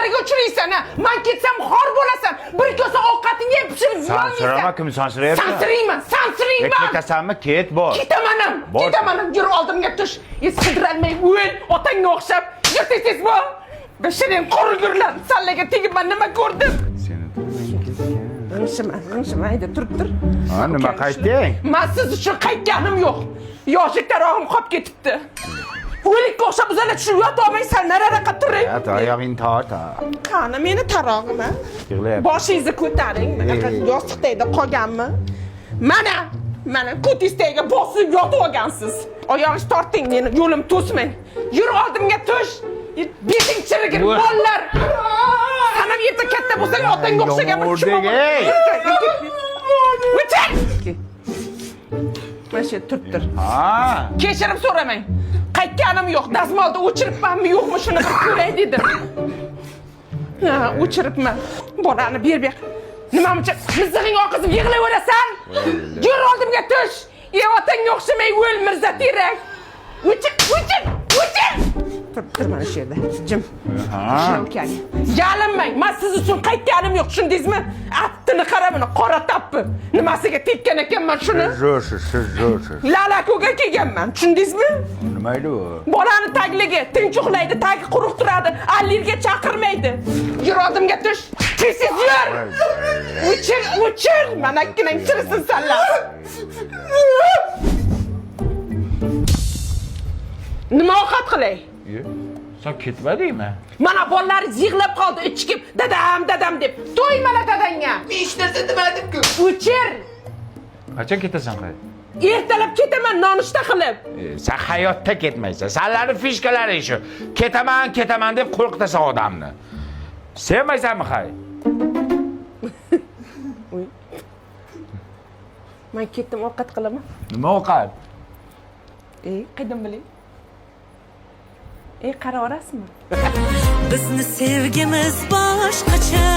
bariga uchraysan, men ketsam xor bo'lasan. Bir kosa ovqatingni yeb pishirib yeysan. Sansirama, kim sansirayapti? Sansirayman. Ketasanmi? Ket bor. Ketamanam. Yur oldimga tush. Qidiralmay o'l, otangga o'xshab. Yur tez bo'l. Beshiring qorgurlar. Sallaga tegibman, nima ko'rdim? G'ingshima, hayda turib tur. Ha, nima qaytding? Men siz uchun qaytganim yo'q. Yoshlik tarog'im qolib ketibdi. O'likka o'xshab o'zinglar tushib yotolmaysan, nariroqqa turing. Ya, oyog'ing torta. Qani meni tarog'im, ha? Yig'layapti. Boshingizni ko'taring. Bunaqa yostiqdayda qolganmi? Mana ko'tingizga bosib yotib olgansiz. Oyog'ingizni torting, meni yo'lim to'smang. Yur oldimga tush. Beting chirigir bollar. Sanam yerda katta bo'lsang otangga o'xshaganman. O'chir! Mana shu turibdir. Ha. Kechirim so'ramang. Qaytganim yo'q. Dazmolda o'chiribmanmi, yo'qmi shuni bir ko'ray dedim. Ha, o'chiribman. Bolani ber. Nima uchun mizig'ing oqizib yig'layverasan? Yur oldimga tush. Otangga o'xshamay o'l Mirza Terak. O'chir! Tur mana shu yerda. Jim. Ha. Yalinmang. Men siz uchun qaytganim yo'q, tushundingizmi? Attini qara buni, qora tappi. Nimasiga tekkan ekanman shuni? Siz. Lalako'ga kelganman, tushundingizmi? Nima edi u? Bolani tagligi, tinch uxlaydi, tagi quruq turadi, allergiya chaqirmaydi. Yur oldimga tush. Tez yur. O'chir. Mana ikkinang chirisin sanlar. Nima ovqat qilay? Sen ketmadingmi? Mana bolalar yig'lab qoldi, ichkib dadam deb. To'ymala dadangga. Hech narsa demadim-ku. O'chir. Qachon ketasan qay? Ertalab ketaman nonushta qilib. Sen hayotda ketmaysan. Senlarning fishkalaring shu. Ketaman deb qo'rqitasan odamni. Sevmaysanmi qay? Men ketdim ovqat qilaman. Nima ovqat? Qaydan bilay? Qara orasizmi? Bizni sevgimiz boshqacha